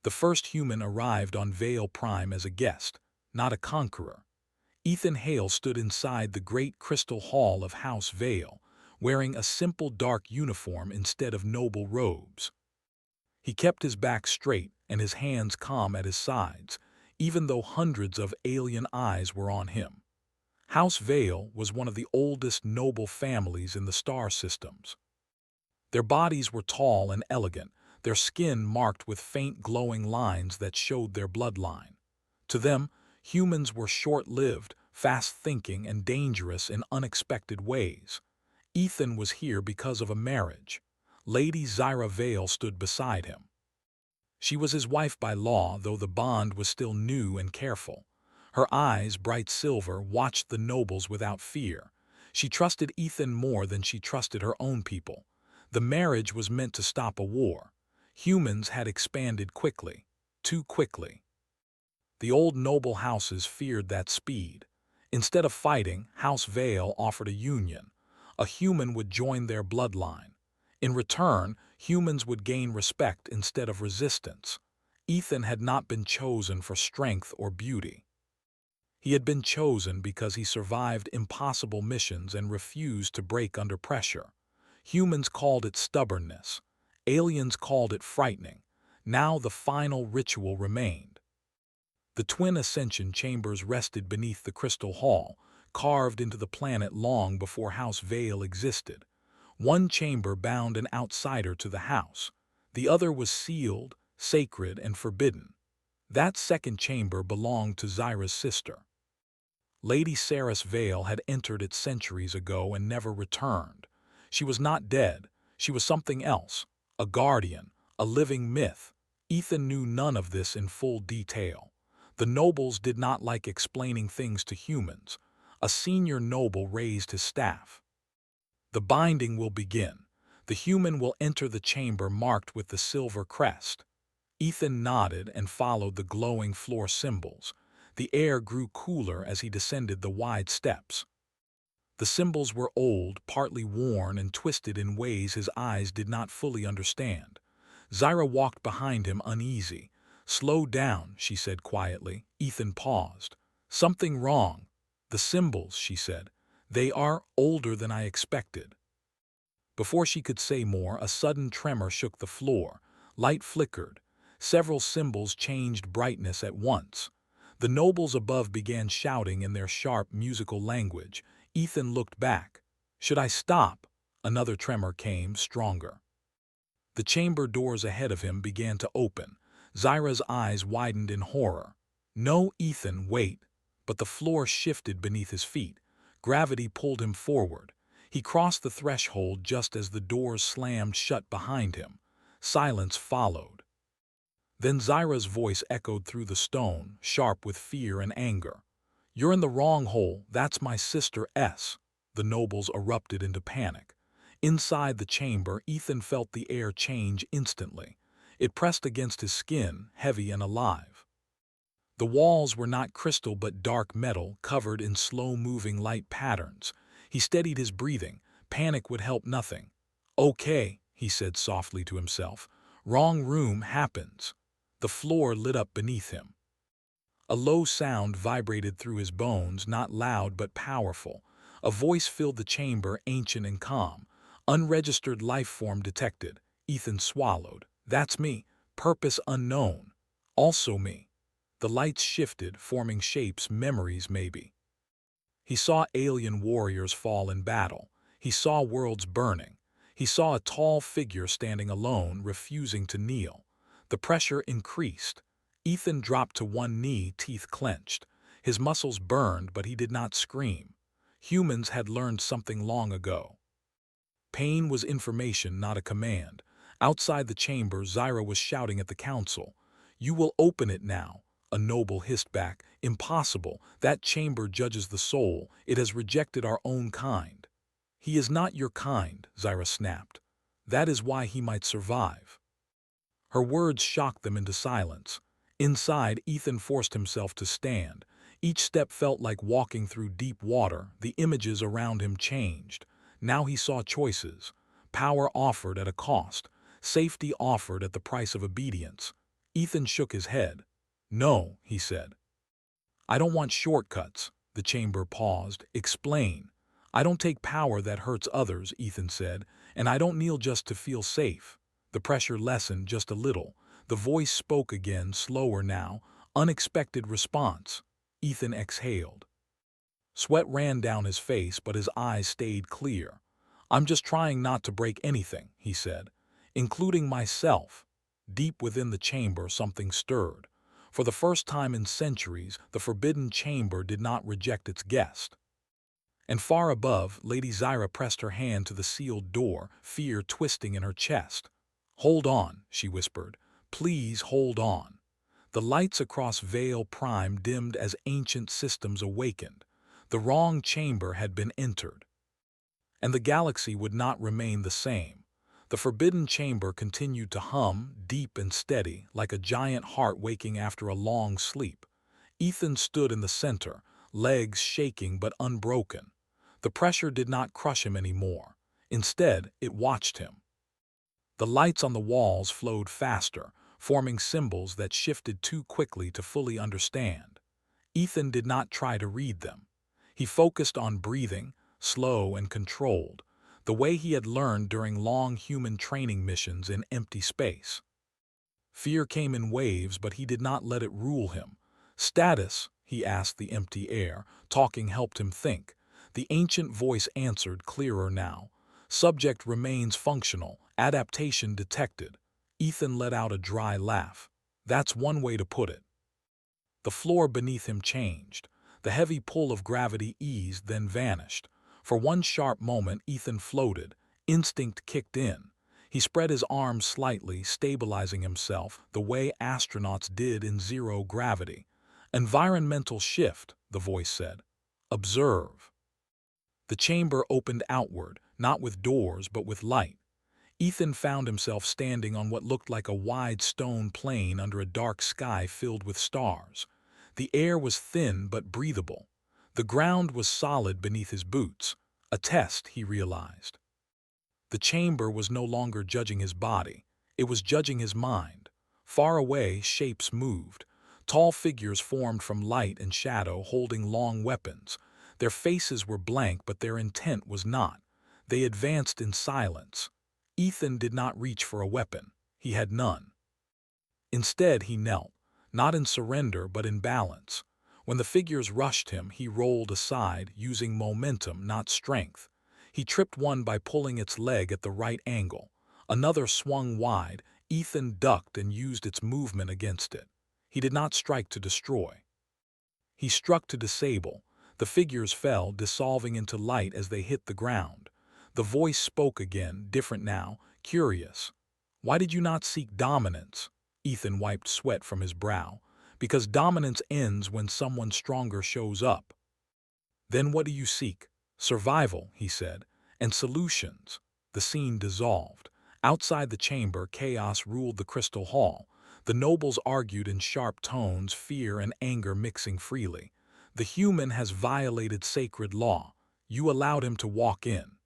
The first human arrived on Vale Prime as a guest, not a conqueror. Ethan Hale stood inside the great crystal hall of House Vale, wearing a simple dark uniform instead of noble robes. He kept his back straight and his hands calm at his sides, even though hundreds of alien eyes were on him. House Vale was one of the oldest noble families in the star systems. Their bodies were tall and elegant, their skin marked with faint glowing lines that showed their bloodline. To them, humans were short-lived, fast-thinking, and dangerous in unexpected ways. Ethan was here because of a marriage. Lady Zyra Vale stood beside him. She was his wife by law, though the bond was still new and careful. Her eyes, bright silver, watched the nobles without fear. She trusted Ethan more than she trusted her own people. The marriage was meant to stop a war. Humans had expanded quickly, too quickly. The old noble houses feared that speed. Instead of fighting, House Vale offered a union. A human would join their bloodline. In return, humans would gain respect instead of resistance. Ethan had not been chosen for strength or beauty. He had been chosen because he survived impossible missions and refused to break under pressure. Humans called it stubbornness. Aliens called it frightening. Now the final ritual remained. The twin ascension chambers rested beneath the crystal hall, carved into the planet long before House Vale existed. One chamber bound an outsider to the house. The other was sealed, sacred, and forbidden. That second chamber belonged to Zyra's sister. Lady Saris Vale had entered it centuries ago and never returned. She was not dead. She was something else, a guardian, a living myth. Ethan knew none of this in full detail. The nobles did not like explaining things to humans. A senior noble raised his staff. The binding will begin. The human will enter the chamber marked with the silver crest. Ethan nodded and followed the glowing floor symbols. The air grew cooler as he descended the wide steps. The symbols were old, partly worn, and twisted in ways his eyes did not fully understand. Zyra walked behind him uneasy. "Slow down," she said quietly. Ethan paused. "Something wrong." "The symbols," she said. "They are older than I expected." Before she could say more, a sudden tremor shook the floor. Light flickered. Several symbols changed brightness at once. The nobles above began shouting in their sharp, musical language. Ethan looked back. "Should I stop?" Another tremor came, stronger. The chamber doors ahead of him began to open. Zyra's eyes widened in horror. "No, Ethan, wait." But the floor shifted beneath his feet. Gravity pulled him forward. He crossed the threshold just as the doors slammed shut behind him. Silence followed. Then Zyra's voice echoed through the stone, sharp with fear and anger. "You're in the wrong hole. That's my sister S." The nobles erupted into panic. Inside the chamber, Ethan felt the air change instantly. It pressed against his skin, heavy and alive. The walls were not crystal but dark metal, covered in slow-moving light patterns. He steadied his breathing. Panic would help nothing. "Okay," he said softly to himself. "Wrong room happens." The floor lit up beneath him. A low sound vibrated through his bones, not loud but powerful. A voice filled the chamber, ancient and calm. "Unregistered life form detected." Ethan swallowed. "That's me. Purpose unknown. Also me." The lights shifted, forming shapes, memories maybe. He saw alien warriors fall in battle. He saw worlds burning. He saw a tall figure standing alone, refusing to kneel. The pressure increased. Ethan dropped to one knee, teeth clenched. His muscles burned, but he did not scream. Humans had learned something long ago. Pain was information, not a command. Outside the chamber, Zyra was shouting at the council. "You will open it now." A noble hissed back. "Impossible. That chamber judges the soul. It has rejected our own kind." "He is not your kind," Zyra snapped. "That is why he might survive." Her words shocked them into silence. Inside, Ethan forced himself to stand. Each step felt like walking through deep water. The images around him changed. Now he saw choices. Power offered at a cost. Safety offered at the price of obedience. Ethan shook his head. "No," he said. "I don't want shortcuts." The chamber paused. "Explain." "I don't take power that hurts others," Ethan said, "and I don't kneel just to feel safe." The pressure lessened just a little. The voice spoke again, slower now. Unexpected response. Ethan exhaled. Sweat ran down his face, but his eyes stayed clear. "I'm just trying not to break anything," he said, "including myself." Deep within the chamber, something stirred. For the first time in centuries, the forbidden chamber did not reject its guest. And far above, Lady Zyra pressed her hand to the sealed door, fear twisting in her chest. "Hold on," she whispered. "Please hold on." The lights across Vale Prime dimmed as ancient systems awakened. The wrong chamber had been entered. And the galaxy would not remain the same. The forbidden chamber continued to hum, deep and steady, like a giant heart waking after a long sleep. Ethan stood in the center, legs shaking but unbroken. The pressure did not crush him anymore. Instead, it watched him. The lights on the walls flowed faster, forming symbols that shifted too quickly to fully understand. Ethan did not try to read them. He focused on breathing, slow and controlled, the way he had learned during long human training missions in empty space. Fear came in waves, but he did not let it rule him. "Status?" he asked the empty air. Talking helped him think. The ancient voice answered, clearer now. "Subject remains functional, adaptation detected." Ethan let out a dry laugh. "That's one way to put it." The floor beneath him changed. The heavy pull of gravity eased, then vanished. For one sharp moment, Ethan floated. Instinct kicked in. He spread his arms slightly, stabilizing himself, the way astronauts did in zero gravity. "Environmental shift," the voice said. "Observe." The chamber opened outward, not with doors but with light. Ethan found himself standing on what looked like a wide stone plain under a dark sky filled with stars. The air was thin but breathable. The ground was solid beneath his boots. A test, he realized. The chamber was no longer judging his body. It was judging his mind. Far away, shapes moved. Tall figures formed from light and shadow, holding long weapons. Their faces were blank, but their intent was not. They advanced in silence. Ethan did not reach for a weapon. He had none. Instead, he knelt, not in surrender but in balance. When the figures rushed him, he rolled aside, using momentum, not strength. He tripped one by pulling its leg at the right angle. Another swung wide. Ethan ducked and used its movement against it. He did not strike to destroy. He struck to disable. The figures fell, dissolving into light as they hit the ground. The voice spoke again, different now, curious. "Why did you not seek dominance?" Ethan wiped sweat from his brow. "Because dominance ends when someone stronger shows up." "Then what do you seek?" "Survival," he said, "and solutions." The scene dissolved. Outside the chamber, chaos ruled the crystal hall. The nobles argued in sharp tones, fear and anger mixing freely. "The human has violated sacred law. You allowed him to walk in.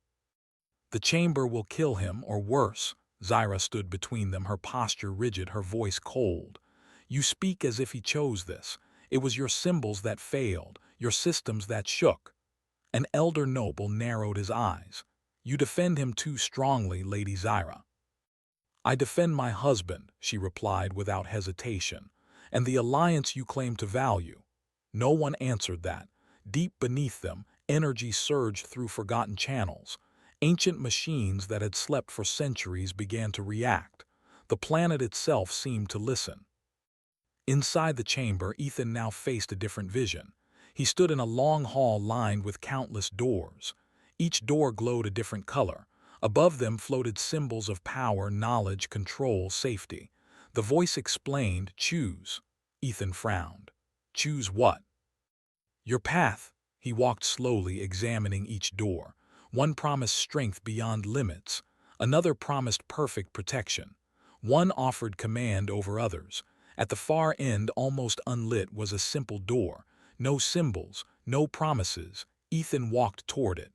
The chamber will kill him, or worse." Zyra stood between them, her posture rigid, her voice cold. "You speak as if he chose this. It was your symbols that failed, your systems that shook." An elder noble narrowed his eyes. "You defend him too strongly, Lady Zyra." "I defend my husband," she replied without hesitation, "and the alliance you claim to value." No one answered that. Deep beneath them, energy surged through forgotten channels. Ancient machines that had slept for centuries began to react. The planet itself seemed to listen. Inside the chamber, Ethan now faced a different vision. He stood in a long hall lined with countless doors. Each door glowed a different color. Above them floated symbols of power, knowledge, control, safety. The voice explained, "Choose." Ethan frowned. "Choose what?" "Your path." He walked slowly, examining each door. One promised strength beyond limits. Another promised perfect protection. One offered command over others. At the far end, almost unlit, was a simple door. No symbols, no promises. Ethan walked toward it.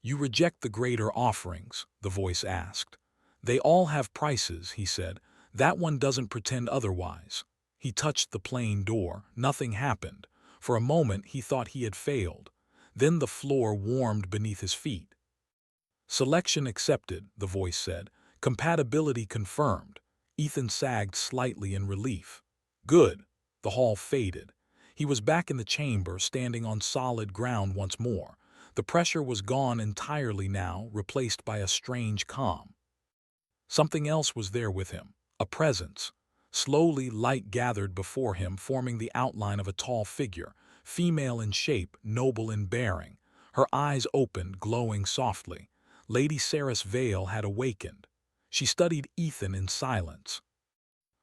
"You reject the greater offerings?" the voice asked. "They all have prices," he said. That one doesn't pretend otherwise. He touched the plain door. Nothing happened. For a moment he thought he had failed. Then the floor warmed beneath his feet. Selection accepted, the voice said. Compatibility confirmed. Ethan sagged slightly in relief. Good. The hall faded. He was back in the chamber, standing on solid ground once more. The pressure was gone entirely now, replaced by a strange calm. Something else was there with him, a presence. Slowly, light gathered before him, forming the outline of a tall figure, female in shape, noble in bearing. Her eyes opened, glowing softly. Lady Sarah's veil had awakened. She studied Ethan in silence.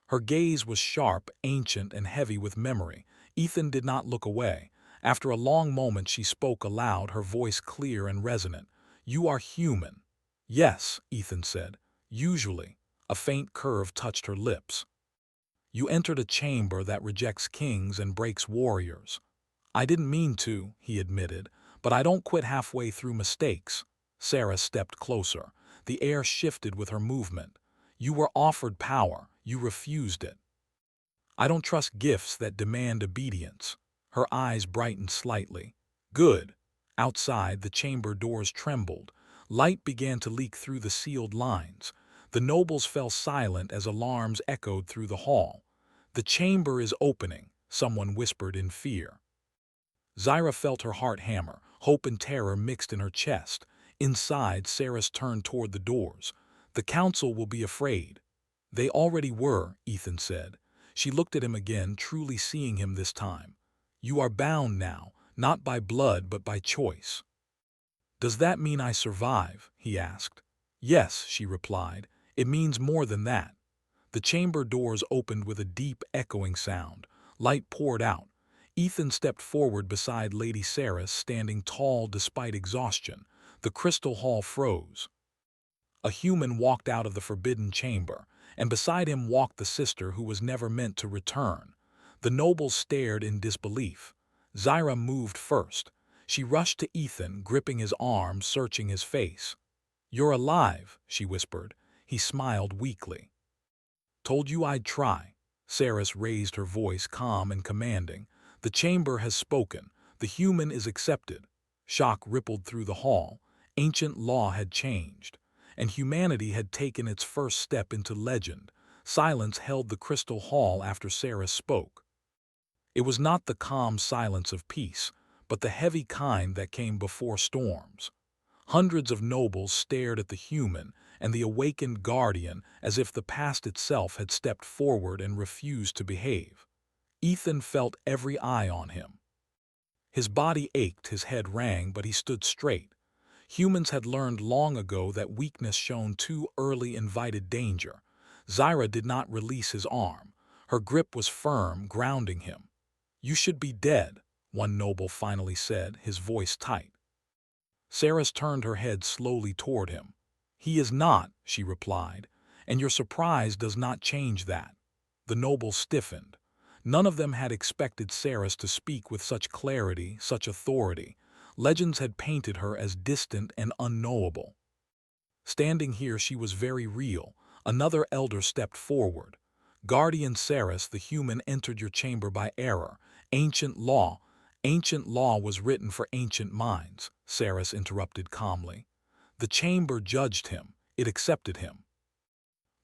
Her gaze was sharp, ancient, and heavy with memory. Ethan did not look away. After a long moment she spoke aloud, her voice clear and resonant. "You are human." "Yes," Ethan said. "Usually." A faint curve touched her lips. "You entered a chamber that rejects kings and breaks warriors." "I didn't mean to," he admitted, "but I don't quit halfway through mistakes." Sarah stepped closer. The air shifted with her movement. "You were offered power. You refused it." "I don't trust gifts that demand obedience." Her eyes brightened slightly. "Good." Outside, the chamber doors trembled. Light began to leak through the sealed lines. The nobles fell silent as alarms echoed through the hall. "The chamber is opening," someone whispered in fear. Zyra felt her heart hammer, hope and terror mixed in her chest. Inside, Saris turned toward the doors. "The council will be afraid." "They already were," Ethan said. She looked at him again, truly seeing him this time. "You are bound now, not by blood but by choice." "Does that mean I survive?" he asked. "Yes," she replied. "It means more than that." The chamber doors opened with a deep, echoing sound. Light poured out. Ethan stepped forward beside Lady Saris, standing tall despite exhaustion. The crystal hall froze. A human walked out of the forbidden chamber, and beside him walked the sister who was never meant to return. The nobles stared in disbelief. Zyra moved first. She rushed to Ethan, gripping his arm, searching his face. "You're alive," she whispered. He smiled weakly. "Told you I'd try." Saris raised her voice, calm and commanding. "The chamber has spoken. The human is accepted." Shock rippled through the hall. Ancient law had changed, and humanity had taken its first step into legend. Silence held the crystal hall after Saris spoke. It was not the calm silence of peace, but the heavy kind that came before storms. Hundreds of nobles stared at the human and the awakened guardian as if the past itself had stepped forward and refused to behave. Ethan felt every eye on him. His body ached, his head rang, but he stood straight. Humans had learned long ago that weakness shown too early invited danger. Zyra did not release his arm. Her grip was firm, grounding him. "You should be dead," one noble finally said, his voice tight. Saris turned her head slowly toward him. "He is not," she replied, "and your surprise does not change that." The nobles stiffened. None of them had expected Saris to speak with such clarity, such authority. Legends had painted her as distant and unknowable. Standing here, she was very real. Another elder stepped forward. "Guardian Saris, the human entered your chamber by error. Ancient law was written for ancient minds," Saris interrupted calmly. "The chamber judged him. It accepted him."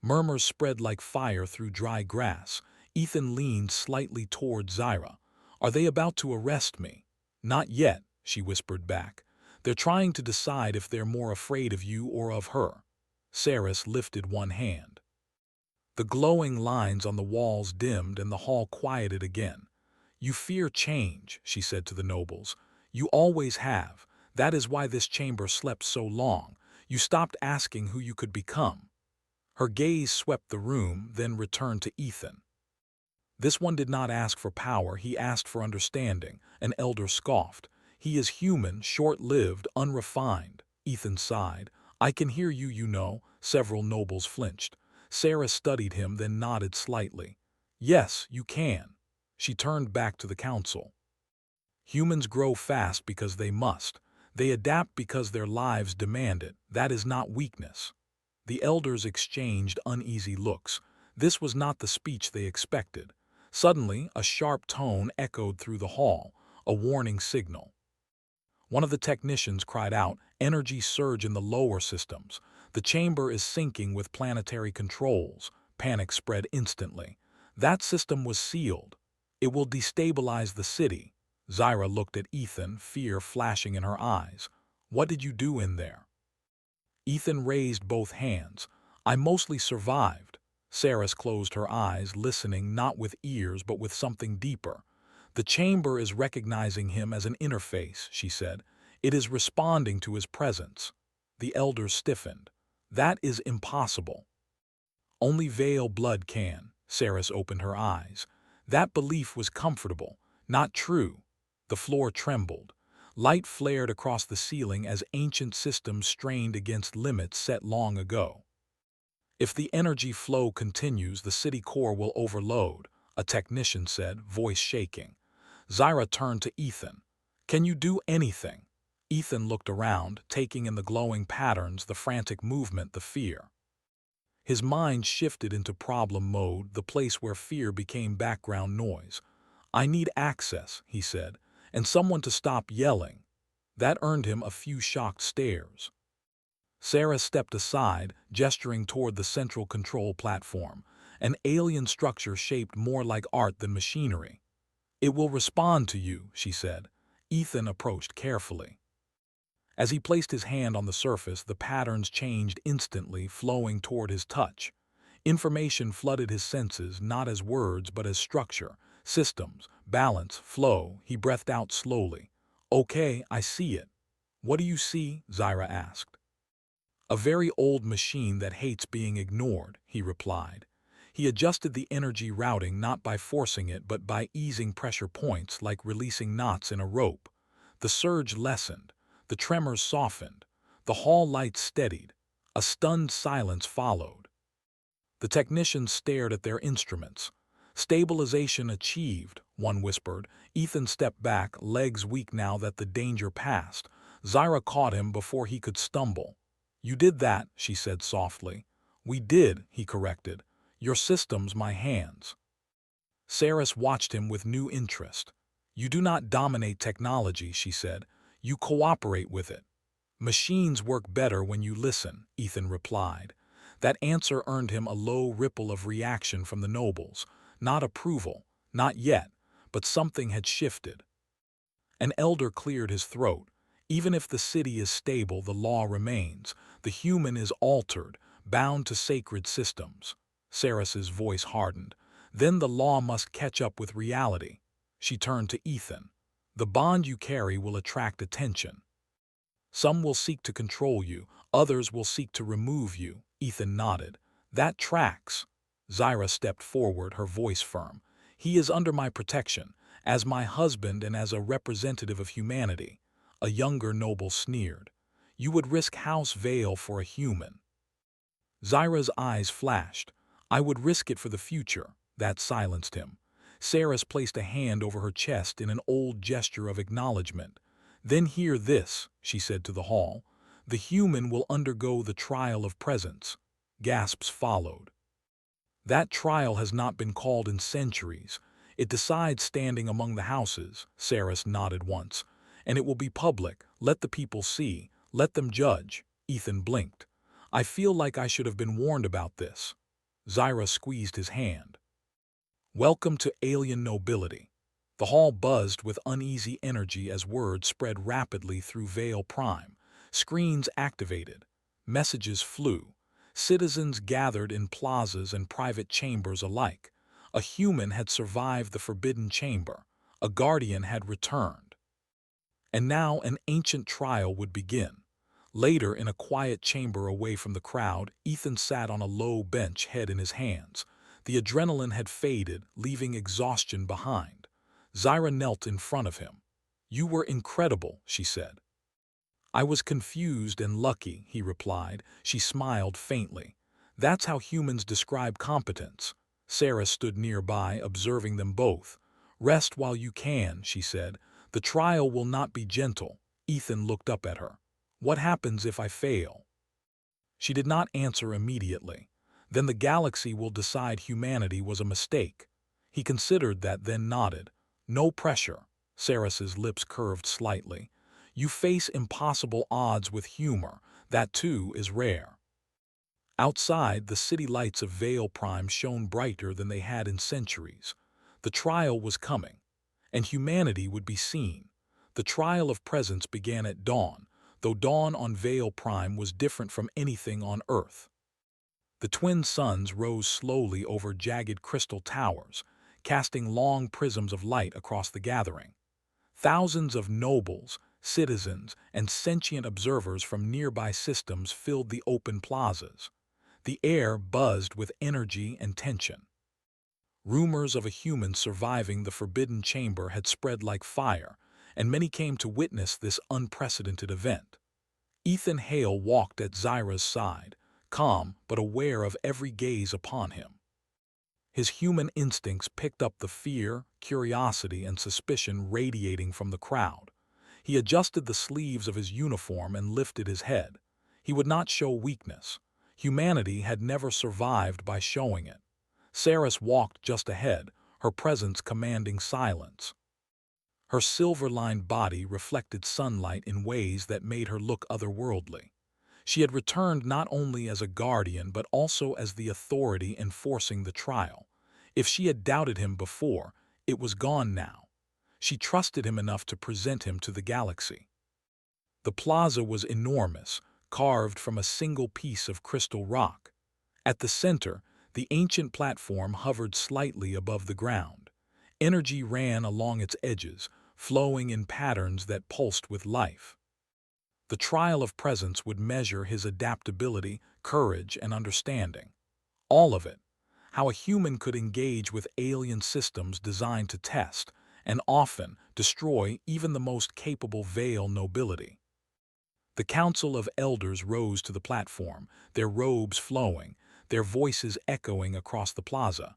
Murmurs spread like fire through dry grass. Ethan leaned slightly toward Zyra. "Are they about to arrest me?" "Not yet," she whispered back. "They're trying to decide if they're more afraid of you or of her." Saris lifted one hand. The glowing lines on the walls dimmed and the hall quieted again. "You fear change," she said to the nobles. "You always have. That is why this chamber slept so long. You stopped asking who you could become." Her gaze swept the room, then returned to Ethan. "This one did not ask for power, he asked for understanding," an elder scoffed. "He is human, short-lived, unrefined." Ethan sighed. "I can hear you, you know." Several nobles flinched. Sarah studied him, then nodded slightly. "Yes, you can." She turned back to the council. "Humans grow fast because they must. They adapt because their lives demand it. That is not weakness." The elders exchanged uneasy looks. This was not the speech they expected. Suddenly, a sharp tone echoed through the hall, a warning signal. One of the technicians cried out, "Energy surge in the lower systems. The chamber is syncing with planetary controls." Panic spread instantly. That system was sealed. It will destabilize the city. Zyra looked at Ethan, fear flashing in her eyes. "What did you do in there?" Ethan raised both hands. "I mostly survived." Saris closed her eyes, listening not with ears but with something deeper. "The chamber is recognizing him as an interface," she said. "It is responding to his presence." The elders stiffened. "That is impossible." "Only Vale blood can." Saris opened her eyes. That belief was comfortable, not true. The floor trembled. Light flared across the ceiling as ancient systems strained against limits set long ago. "If the energy flow continues, the city core will overload," a technician said, voice shaking. Zyra turned to Ethan. "Can you do anything?" Ethan looked around, taking in the glowing patterns, the frantic movement, the fear. His mind shifted into problem mode, the place where fear became background noise. "I need access," he said, "and someone to stop yelling." That earned him a few shocked stares. Sarah stepped aside, gesturing toward the central control platform, an alien structure shaped more like art than machinery. "It will respond to you," she said. Ethan approached carefully. As he placed his hand on the surface, the patterns changed instantly, flowing toward his touch. Information flooded his senses, not as words but as structure, systems, balance, flow. He breathed out slowly. "Okay, I see it." "What do you see?" Zyra asked. "A very old machine that hates being ignored," he replied. He adjusted the energy routing not by forcing it but by easing pressure points, like releasing knots in a rope. The surge lessened. The tremors softened. The hall lights steadied. A stunned silence followed. The technicians stared at their instruments. "Stabilization achieved," one whispered. Ethan stepped back, legs weak now that the danger passed. Zyra caught him before he could stumble. "You did that," she said softly. "We did," he corrected. "Your systems, my hands." Saris watched him with new interest. "You do not dominate technology," she said. "You cooperate with it." "Machines work better when you listen," Ethan replied. That answer earned him a low ripple of reaction from the nobles. Not approval, not yet, but something had shifted. An elder cleared his throat. "Even if the city is stable, the law remains. The human is altered, bound to sacred systems." Saris's voice hardened. "Then the law must catch up with reality." She turned to Ethan. "The bond you carry will attract attention. Some will seek to control you, others will seek to remove you." Ethan nodded. "That tracks." Zyra stepped forward, her voice firm. "He is under my protection, as my husband and as a representative of humanity." A younger noble sneered. "You would risk House Vale for a human." Zyra's eyes flashed. "I would risk it for the future." That silenced him. Saris placed a hand over her chest in an old gesture of acknowledgement. "Then hear this," she said to the hall. "The human will undergo the trial of presence." Gasps followed. "That trial has not been called in centuries. It decides standing among the houses." Saris nodded once. "And it will be public. Let the people see. Let them judge." Ethan blinked. "I feel like I should have been warned about this." Zyra squeezed his hand. "Welcome to alien nobility." The hall buzzed with uneasy energy as words spread rapidly through Vale Prime. Screens activated. Messages flew. Citizens gathered in plazas and private chambers alike. A human had survived the forbidden chamber. A guardian had returned. And now an ancient trial would begin. Later, in a quiet chamber away from the crowd, Ethan sat on a low bench, head in his hands. The adrenaline had faded, leaving exhaustion behind. Zyra knelt in front of him. "You were incredible," she said. "I was confused and lucky," he replied. She smiled faintly. "That's how humans describe competence." Sarah stood nearby, observing them both. "Rest while you can," she said. "The trial will not be gentle." Ethan looked up at her. "What happens if I fail?" She did not answer immediately. Then the galaxy will decide humanity was a mistake. He considered that, then nodded. No pressure. Saris's lips curved slightly. You face impossible odds with humor. That too is rare. Outside, the city lights of Vale Prime shone brighter than they had in centuries. The trial was coming, and humanity would be seen. The trial of presence began at dawn, though dawn on Vale Prime was different from anything on Earth. The twin suns rose slowly over jagged crystal towers, casting long prisms of light across the gathering. Thousands of nobles, citizens, and sentient observers from nearby systems filled the open plazas. The air buzzed with energy and tension. Rumors of a human surviving the Forbidden Chamber had spread like fire, and many came to witness this unprecedented event. Ethan Hale walked at Zyra's side, calm but aware of every gaze upon him. His human instincts picked up the fear, curiosity, and suspicion radiating from the crowd. He adjusted the sleeves of his uniform and lifted his head. He would not show weakness. Humanity had never survived by showing it. Saris walked just ahead, her presence commanding silence. Her silver-lined body reflected sunlight in ways that made her look otherworldly. She had returned not only as a guardian but also as the authority enforcing the trial. If she had doubted him before, it was gone now. She trusted him enough to present him to the galaxy. The plaza was enormous, carved from a single piece of crystal rock. At the center, the ancient platform hovered slightly above the ground. Energy ran along its edges, flowing in patterns that pulsed with life. The trial of presence would measure his adaptability, courage, and understanding. All of it. How a human could engage with alien systems designed to test, and often destroy even the most capable Vale nobility. The Council of Elders rose to the platform, their robes flowing, their voices echoing across the plaza.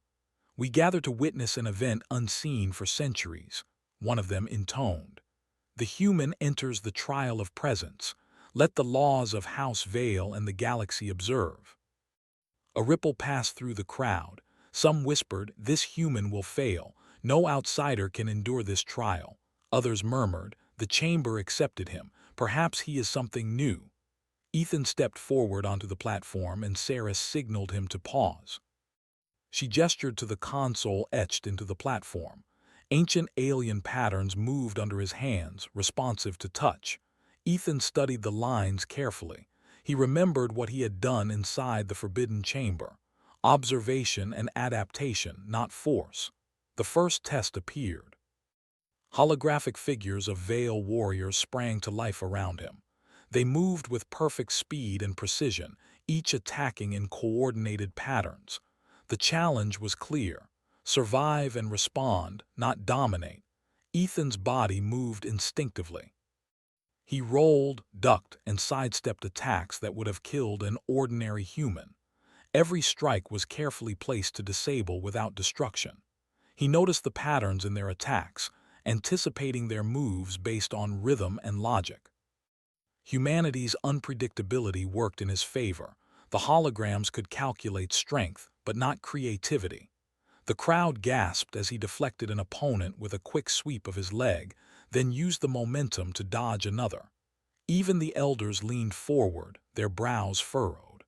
We gather to witness an event unseen for centuries, one of them intoned. The human enters the trial of presence. Let the laws of House Vale and the galaxy observe. A ripple passed through the crowd. Some whispered, "This human will fail. No outsider can endure this trial." Others murmured, "The chamber accepted him. Perhaps he is something new." Ethan stepped forward onto the platform and Saris signaled him to pause. She gestured to the console etched into the platform. Ancient alien patterns moved under his hands, responsive to touch. Ethan studied the lines carefully. He remembered what he had done inside the Forbidden Chamber. Observation and adaptation, not force. The first test appeared. Holographic figures of Vale warriors sprang to life around him. They moved with perfect speed and precision, each attacking in coordinated patterns. The challenge was clear. Survive and respond, not dominate. Ethan's body moved instinctively. He rolled, ducked, and sidestepped attacks that would have killed an ordinary human. Every strike was carefully placed to disable without destruction. He noticed the patterns in their attacks, anticipating their moves based on rhythm and logic. Humanity's unpredictability worked in his favor. The holograms could calculate strength, but not creativity. The crowd gasped as he deflected an opponent with a quick sweep of his leg, then used the momentum to dodge another. Even the elders leaned forward, their brows furrowed.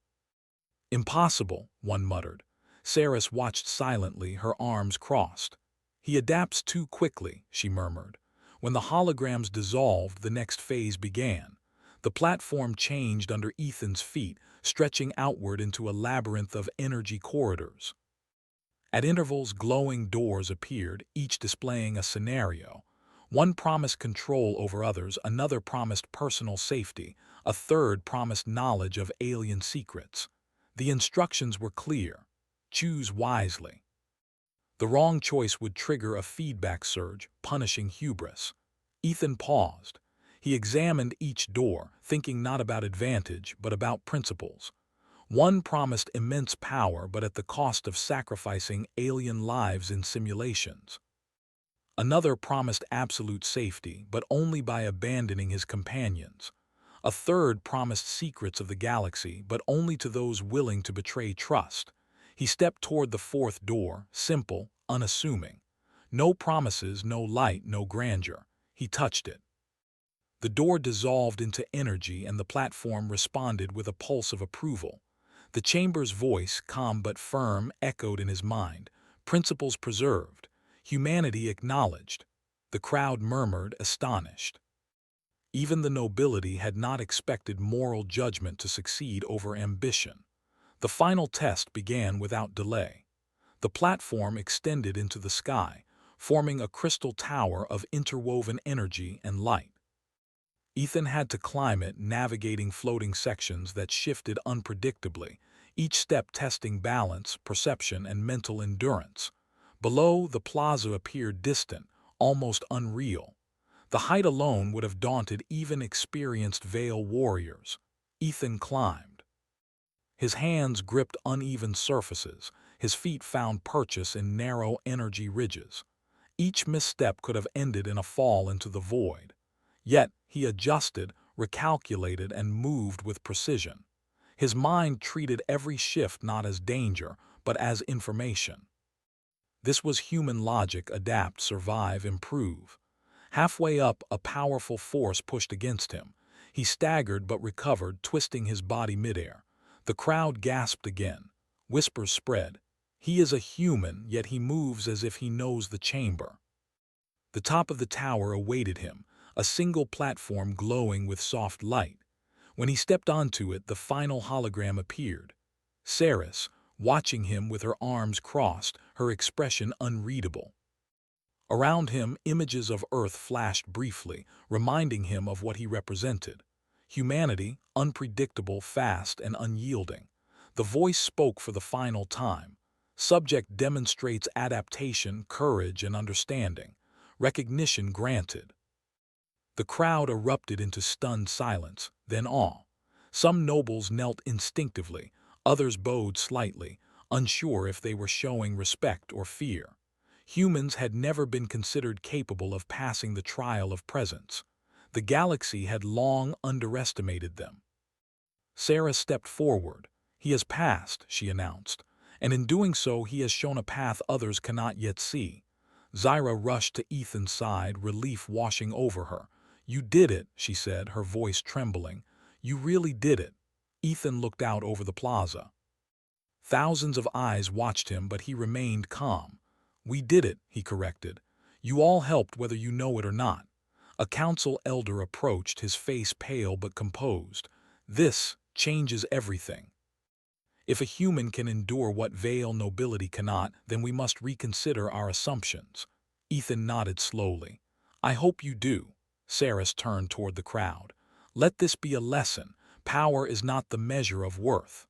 "Impossible," one muttered. Saris watched silently, her arms crossed. "He adapts too quickly," she murmured. When the holograms dissolved, the next phase began. The platform changed under Ethan's feet, stretching outward into a labyrinth of energy corridors. At intervals, glowing doors appeared, each displaying a scenario. One promised control over others, another promised personal safety, a third promised knowledge of alien secrets. The instructions were clear. Choose wisely. The wrong choice would trigger a feedback surge, punishing hubris. Ethan paused. He examined each door, thinking not about advantage, but about principles. One promised immense power, but at the cost of sacrificing alien lives in simulations. Another promised absolute safety, but only by abandoning his companions. A third promised secrets of the galaxy, but only to those willing to betray trust. He stepped toward the fourth door, simple, unassuming. No promises, no light, no grandeur. He touched it. The door dissolved into energy and the platform responded with a pulse of approval. The chamber's voice, calm but firm, echoed in his mind. Principles preserved. Humanity acknowledged. The crowd murmured, astonished. Even the nobility had not expected moral judgment to succeed over ambition. The final test began without delay. The platform extended into the sky, forming a crystal tower of interwoven energy and light. Ethan had to climb it, navigating floating sections that shifted unpredictably, each step testing balance, perception, and mental endurance. Below, the plaza appeared distant, almost unreal. The height alone would have daunted even experienced Vale warriors. Ethan climbed. His hands gripped uneven surfaces, his feet found purchase in narrow energy ridges. Each misstep could have ended in a fall into the void. Yet he adjusted, recalculated, and moved with precision. His mind treated every shift not as danger, but as information. This was human logic: adapt, survive, improve. Halfway up, a powerful force pushed against him. He staggered but recovered, twisting his body midair. The crowd gasped again. Whispers spread. He is a human, yet he moves as if he knows the chamber. The top of the tower awaited him, a single platform glowing with soft light. When he stepped onto it, the final hologram appeared. Ceres, watching him with her arms crossed, her expression unreadable. Around him, images of Earth flashed briefly, reminding him of what he represented. Humanity, unpredictable, fast, and unyielding. The voice spoke for the final time. Subject demonstrates adaptation, courage, and understanding. Recognition granted. The crowd erupted into stunned silence, then awe. Some nobles knelt instinctively, others bowed slightly, unsure if they were showing respect or fear. Humans had never been considered capable of passing the trial of presence. The galaxy had long underestimated them. Sarah stepped forward. "He has passed," she announced, "and in doing so he has shown a path others cannot yet see." Zyra rushed to Ethan's side, relief washing over her. "You did it," she said, her voice trembling. "You really did it." Ethan looked out over the plaza. Thousands of eyes watched him, but he remained calm. "We did it," he corrected. "You all helped whether you know it or not." A council elder approached, his face pale but composed. "This changes everything. If a human can endure what Vale nobility cannot, then we must reconsider our assumptions." Ethan nodded slowly. "I hope you do." Saris turned toward the crowd. "Let this be a lesson. Power is not the measure of worth.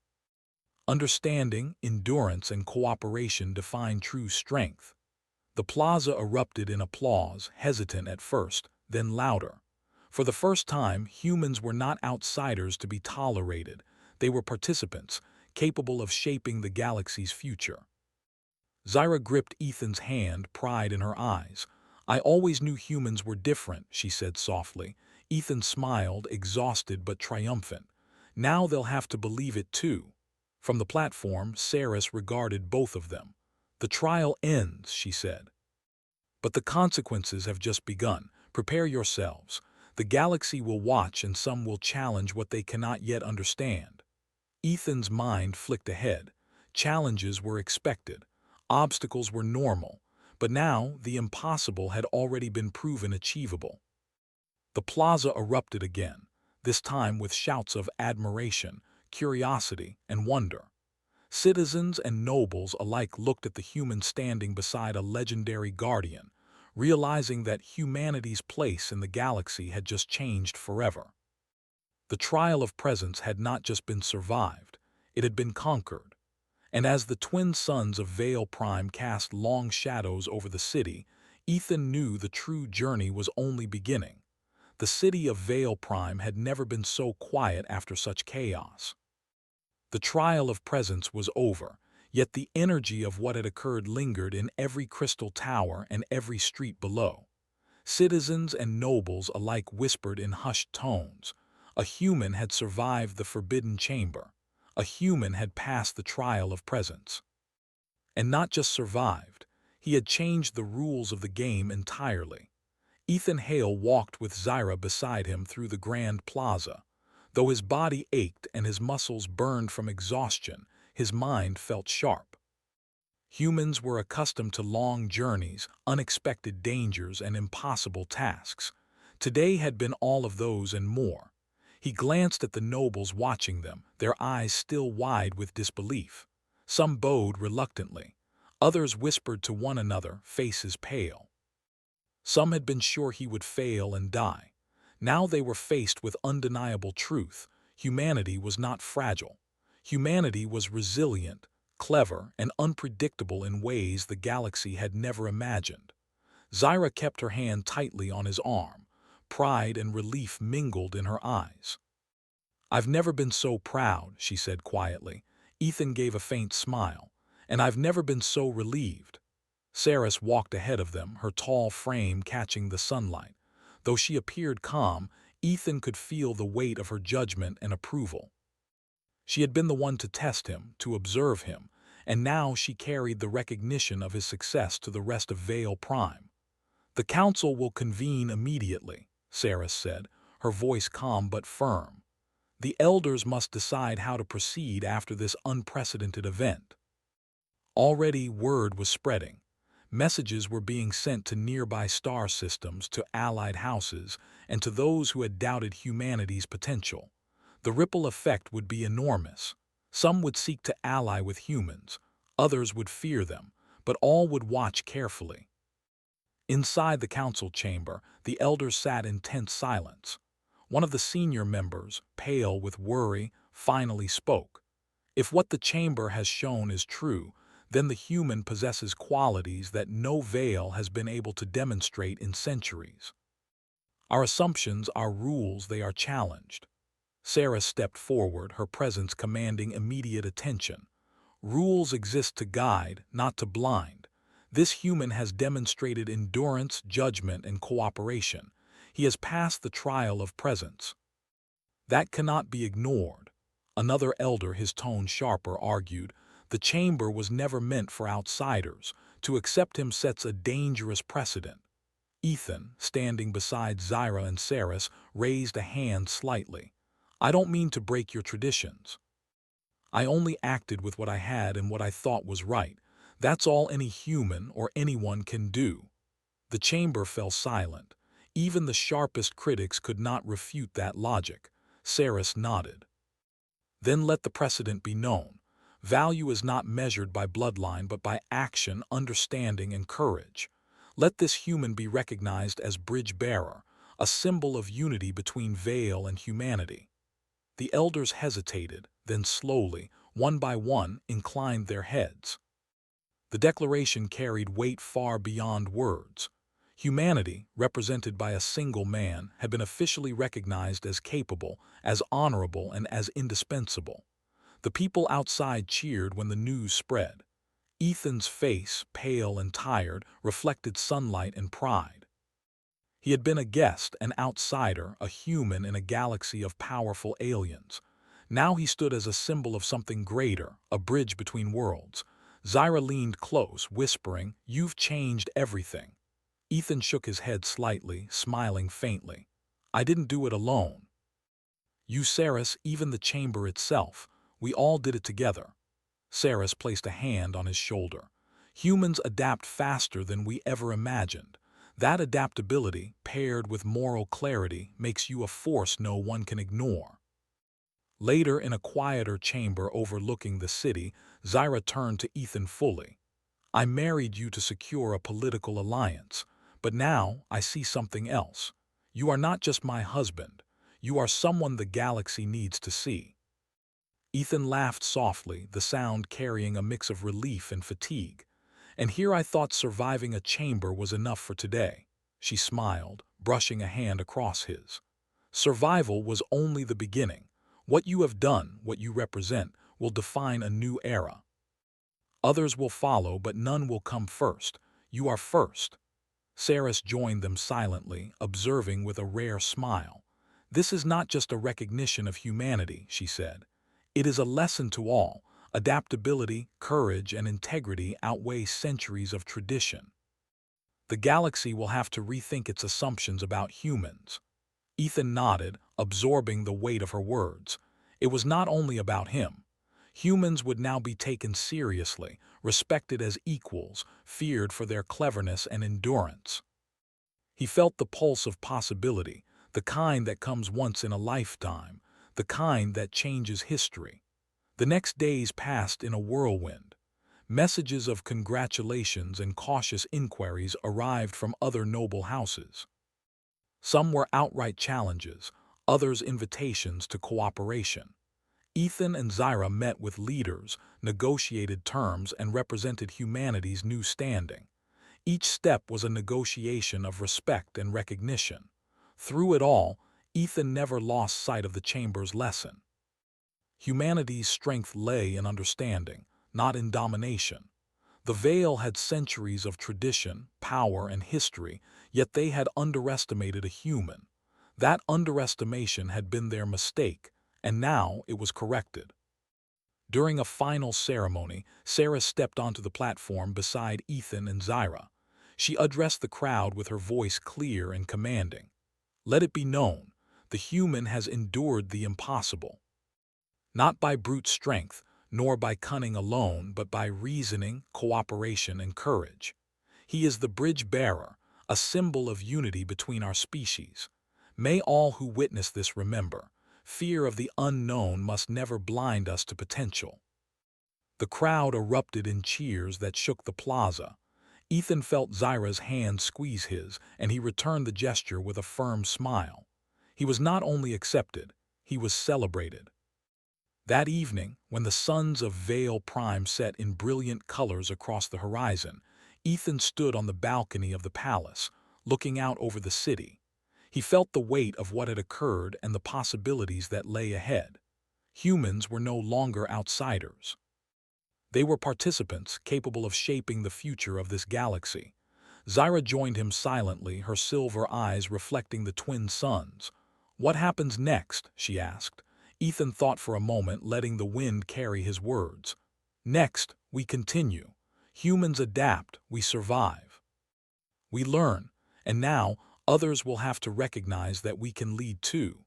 Understanding, endurance, and cooperation define true strength." The plaza erupted in applause, hesitant at first, then louder. For the first time, humans were not outsiders to be tolerated. They were participants, capable of shaping the galaxy's future. Zyra gripped Ethan's hand, pride in her eyes. "I always knew humans were different," she said softly. Ethan smiled, exhausted but triumphant. "Now they'll have to believe it too." From the platform, Saris regarded both of them. "The trial ends," she said. "But the consequences have just begun. Prepare yourselves. The galaxy will watch and some will challenge what they cannot yet understand." Ethan's mind flicked ahead. Challenges were expected. Obstacles were normal. But now, the impossible had already been proven achievable. The plaza erupted again, this time with shouts of admiration, curiosity, and wonder. Citizens and nobles alike looked at the human standing beside a legendary guardian, realizing that humanity's place in the galaxy had just changed forever. The trial of presence had not just been survived, it had been conquered. And as the twin suns of Vale Prime cast long shadows over the city, Ethan knew the true journey was only beginning. The city of Vale Prime had never been so quiet after such chaos. The trial of presence was over, yet the energy of what had occurred lingered in every crystal tower and every street below. Citizens and nobles alike whispered in hushed tones. A human had survived the forbidden chamber. A human had passed the trial of presence. And not just survived, he had changed the rules of the game entirely. Ethan Hale walked with Zyra beside him through the Grand Plaza. Though his body ached and his muscles burned from exhaustion, his mind felt sharp. Humans were accustomed to long journeys, unexpected dangers, and impossible tasks. Today had been all of those and more. He glanced at the nobles watching them, their eyes still wide with disbelief. Some bowed reluctantly. Others whispered to one another, faces pale. Some had been sure he would fail and die. Now they were faced with undeniable truth. Humanity was not fragile. Humanity was resilient, clever, and unpredictable in ways the galaxy had never imagined. Zyra kept her hand tightly on his arm. Pride and relief mingled in her eyes. "I've never been so proud," she said quietly. Ethan gave a faint smile. "And I've never been so relieved." Saris walked ahead of them, her tall frame catching the sunlight. Though she appeared calm, Ethan could feel the weight of her judgment and approval. She had been the one to test him, to observe him, and now she carried the recognition of his success to the rest of Vale Prime. "The council will convene immediately," Saris said, her voice calm but firm. "The elders must decide how to proceed after this unprecedented event." Already word was spreading. Messages were being sent to nearby star systems, to allied houses, and to those who had doubted humanity's potential. The ripple effect would be enormous. Some would seek to ally with humans, others would fear them, but all would watch carefully. Inside the council chamber, the elders sat in tense silence. One of the senior members, pale with worry, finally spoke. "If what the chamber has shown is true, then the human possesses qualities that no Vale has been able to demonstrate in centuries. Our assumptions, our rules, they are challenged." Sarah stepped forward, her presence commanding immediate attention. "Rules exist to guide, not to blind. This human has demonstrated endurance, judgment, and cooperation. He has passed the trial of presence. That cannot be ignored." Another elder, his tone sharper, argued, "The chamber was never meant for outsiders. To accept him sets a dangerous precedent." Ethan, standing beside Zyra and Saris, raised a hand slightly. "I don't mean to break your traditions. I only acted with what I had and what I thought was right. That's all any human or anyone can do." The chamber fell silent. Even the sharpest critics could not refute that logic. Saris nodded. "Then let the precedent be known. Value is not measured by bloodline but by action, understanding, and courage. Let this human be recognized as bridge-bearer, a symbol of unity between Vale and humanity." The elders hesitated, then slowly, one by one, inclined their heads. The declaration carried weight far beyond words. Humanity, represented by a single man, had been officially recognized as capable, as honorable, and as indispensable. The people outside cheered when the news spread. Ethan's face, pale and tired, reflected sunlight and pride. He had been a guest, an outsider, a human in a galaxy of powerful aliens. Now he stood as a symbol of something greater, a bridge between worlds. Zyra leaned close, whispering, "You've changed everything." Ethan shook his head slightly, smiling faintly. "I didn't do it alone. You, Saris, even the chamber itself. We all did it together." Saris placed a hand on his shoulder. "Humans adapt faster than we ever imagined. That adaptability, paired with moral clarity, makes you a force no one can ignore." Later, in a quieter chamber overlooking the city, Zyra turned to Ethan fully. "I married you to secure a political alliance, but now I see something else. You are not just my husband. You are someone the galaxy needs to see." Ethan laughed softly, the sound carrying a mix of relief and fatigue. "And here I thought surviving a chamber was enough for today." She smiled, brushing a hand across his. "Survival was only the beginning. What you have done, what you represent, will define a new era. Others will follow, but none will come first. You are first." Saris joined them silently, observing with a rare smile. "This is not just a recognition of humanity," she said. "It is a lesson to all, Adaptability, courage, and integrity outweigh centuries of tradition. The galaxy will have to rethink its assumptions about humans. Ethan nodded, absorbing the weight of her words. It was not only about him. Humans would now be taken seriously, respected as equals, feared for their cleverness and endurance. He felt the pulse of possibility, the kind that comes once in a lifetime, the kind that changes history. The next days passed in a whirlwind. Messages of congratulations and cautious inquiries arrived from other noble houses. Some were outright challenges, others invitations to cooperation. Ethan and Zyra met with leaders, negotiated terms, and represented humanity's new standing. Each step was a negotiation of respect and recognition. Through it all, Ethan never lost sight of the Chamber's lesson. Humanity's strength lay in understanding, not in domination. The Vale had centuries of tradition, power, and history, yet they had underestimated a human. That underestimation had been their mistake, and now it was corrected. During a final ceremony, Sarah stepped onto the platform beside Ethan and Zyra. She addressed the crowd with her voice clear and commanding. Let it be known, the human has endured the impossible. Not by brute strength, nor by cunning alone, but by reasoning, cooperation, and courage. He is the bridge bearer, a symbol of unity between our species. May all who witness this remember, fear of the unknown must never blind us to potential. The crowd erupted in cheers that shook the plaza. Ethan felt Zyra's hand squeeze his, and he returned the gesture with a firm smile. He was not only accepted, he was celebrated. That evening, when the suns of Vale Prime set in brilliant colors across the horizon, Ethan stood on the balcony of the palace, looking out over the city. He felt the weight of what had occurred and the possibilities that lay ahead. Humans were no longer outsiders. They were participants capable of shaping the future of this galaxy. Zyra joined him silently, her silver eyes reflecting the twin suns. "What happens next?" she asked. Ethan thought for a moment, letting the wind carry his words. "Next, we continue. Humans adapt, we survive. We learn, and now others will have to recognize that we can lead too."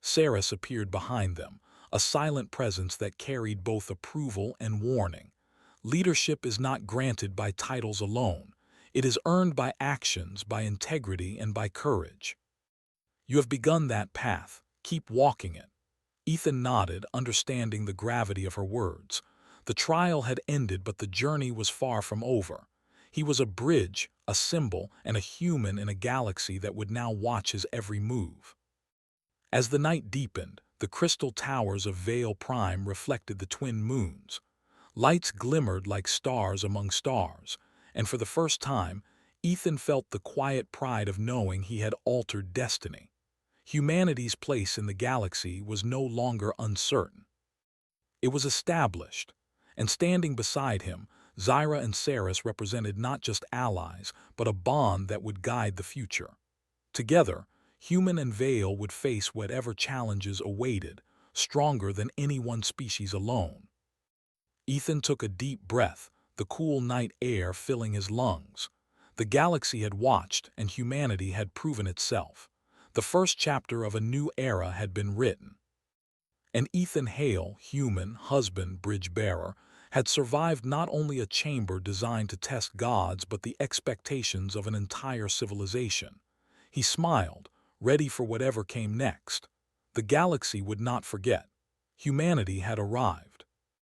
Saris appeared behind them, a silent presence that carried both approval and warning. Leadership is not granted by titles alone. It is earned by actions, by integrity, and by courage. You have begun that path. Keep walking it. Ethan nodded, understanding the gravity of her words. The trial had ended, but the journey was far from over. He was a bridge, a symbol, and a human in a galaxy that would now watch his every move. As the night deepened, the crystal towers of Vale Prime reflected the twin moons. Lights glimmered like stars among stars, and for the first time, Ethan felt the quiet pride of knowing he had altered destiny. Humanity's place in the galaxy was no longer uncertain. It was established, and standing beside him, Zyra and Saris represented not just allies, but a bond that would guide the future. Together, human and Vale would face whatever challenges awaited, stronger than any one species alone. Ethan took a deep breath, the cool night air filling his lungs. The galaxy had watched, and humanity had proven itself. The first chapter of a new era had been written. And Ethan Hale, human, husband, bridge-bearer, had survived not only a chamber designed to test gods but the expectations of an entire civilization. He smiled, ready for whatever came next. The galaxy would not forget. Humanity had arrived.